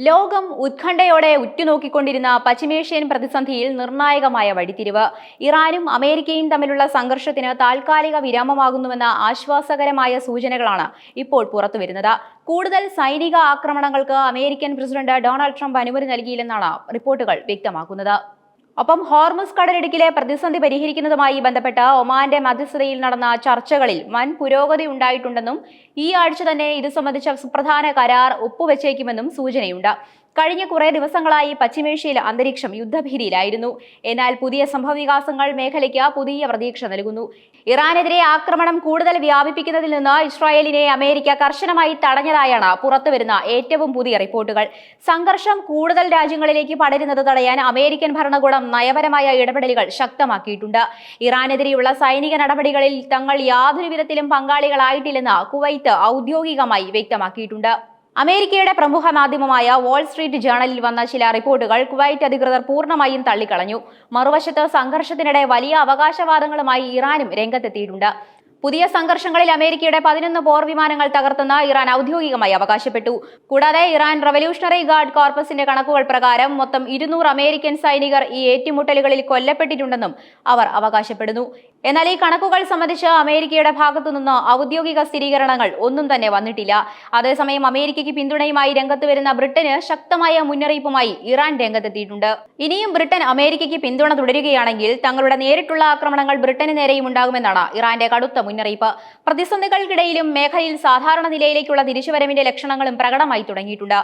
ലോകം ഉത്കണ്ഠയോടെ ഉറ്റുനോക്കിക്കൊണ്ടിരുന്ന പശ്ചിമേഷ്യൻ പ്രതിസന്ധിയിൽ നിർണായകമായ വഴിത്തിരിവ്. ഇറാനും അമേരിക്കയും തമ്മിലുള്ള സംഘർഷത്തിന് താൽക്കാലിക വിരാമമാകുന്നുവെന്ന ആശ്വാസകരമായ സൂചനകളാണ് ഇപ്പോൾ പുറത്തുവരുന്നത്. കൂടുതൽ സൈനിക ആക്രമണങ്ങൾക്ക് അമേരിക്കൻ പ്രസിഡന്റ് ഡൊണാൾഡ് ട്രംപ് അനുമതി നൽകിയില്ലെന്നാണ് റിപ്പോർട്ടുകൾ വ്യക്തമാക്കുന്നത്. ഒപ്പം ഹോർമുസ് കടലിടുക്കിലെ പ്രതിസന്ധി പരിഹരിക്കുന്നതുമായി ബന്ധപ്പെട്ട് ഒമാന്റെ മധ്യസ്ഥതയിൽ നടന്ന ചർച്ചകളിൽ വൻ പുരോഗതി ഉണ്ടായിട്ടുണ്ടെന്നും ഈ ആഴ്ച തന്നെ ഇത് സംബന്ധിച്ച സുപ്രധാന കരാർ ഒപ്പുവെച്ചേക്കുമെന്നും സൂചനയുണ്ട്. കഴിഞ്ഞ കുറേ ദിവസങ്ങളായി പശ്ചിമേഷ്യയിൽ അന്തരീക്ഷം യുദ്ധഭീതിയിലായിരുന്നു. എന്നാൽ പുതിയ സംഭവവികാസങ്ങൾ മേഖലയ്ക്ക് പുതിയ പ്രതീക്ഷ നൽകുന്നു. ഇറാനെതിരെ ആക്രമണം കൂടുതൽ വ്യാപിപ്പിക്കുന്നതിൽ നിന്ന് ഇസ്രായേലിനെ അമേരിക്ക കർശനമായി തടഞ്ഞതായാണ് പുറത്തുവരുന്ന ഏറ്റവും പുതിയ റിപ്പോർട്ടുകൾ. സംഘർഷം കൂടുതൽ രാജ്യങ്ങളിലേക്ക് പടരുന്നത് തടയാൻ അമേരിക്കൻ ഭരണകൂടം നയപരമായ ഇടപെടലുകൾ ശക്തമാക്കിയിട്ടുണ്ട്. ഇറാനെതിരെയുള്ള സൈനിക നടപടികളിൽ തങ്ങൾ യാതൊരു വിധത്തിലും പങ്കാളികളായിട്ടില്ലെന്ന് കുവൈത്ത് ഔദ്യോഗികമായി വ്യക്തമാക്കിയിട്ടുണ്ട്. അമേരിക്കയുടെ പ്രമുഖ മാധ്യമമായ വാൾ സ്ട്രീറ്റ് ജേണലിൽ വന്ന ചില റിപ്പോർട്ടുകൾ കുവൈറ്റ് അധികൃതർ പൂർണ്ണമായും തള്ളിക്കളഞ്ഞു. മറുവശത്ത് സംഘർഷത്തിനിടെ വലിയ അവകാശവാദങ്ങളുമായി ഇറാനും രംഗത്തെത്തിയിട്ടുണ്ട്. പുതിയ സംഘർഷങ്ങളിൽ അമേരിക്കയുടെ 11 പോർ വിമാനങ്ങൾ തകർത്തെന്ന് ഇറാൻ ഔദ്യോഗികമായി അവകാശപ്പെട്ടു. കൂടാതെ ഇറാൻ റവല്യൂഷണറി ഗാർഡ് കോർപ്പസിന്റെ കണക്കുകൾ പ്രകാരം മൊത്തം 200 അമേരിക്കൻ സൈനികർ ഈ ഏറ്റുമുട്ടലുകളിൽ കൊല്ലപ്പെട്ടിട്ടുണ്ടെന്നും അവർ അവകാശപ്പെടുന്നു. എന്നാൽ ഈ കണക്കുകൾ സംബന്ധിച്ച് അമേരിക്കയുടെ ഭാഗത്തുനിന്ന് ഔദ്യോഗിക സ്ഥിരീകരണങ്ങൾ ഒന്നും തന്നെ വന്നിട്ടില്ല. അതേസമയം അമേരിക്കയ്ക്ക് പിന്തുണയുമായി രംഗത്ത് വരുന്ന ബ്രിട്ടന് ശക്തമായ മുന്നറിയിപ്പുമായി ഇറാൻ രംഗത്തെത്തിയിട്ടുണ്ട്. ഇനിയും ബ്രിട്ടൻ അമേരിക്കയ്ക്ക് പിന്തുണ തുടരുകയാണെങ്കിൽ തങ്ങളുടെ നേരിട്ടുള്ള ആക്രമണങ്ങൾ ബ്രിട്ടന് നേരെയും ഉണ്ടാകുമെന്നാണ് ഇറാന്റെ കടുത്ത മുന്നറിയിപ്പ്. പ്രതിസന്ധികൾക്കിടയിലും മേഖലയിൽ സാധാരണ നിലയിലേക്കുള്ള തിരിച്ചുവരവിന്റെ ലക്ഷണങ്ങളും പ്രകടമായി തുടങ്ങിയിട്ടുണ്ട്.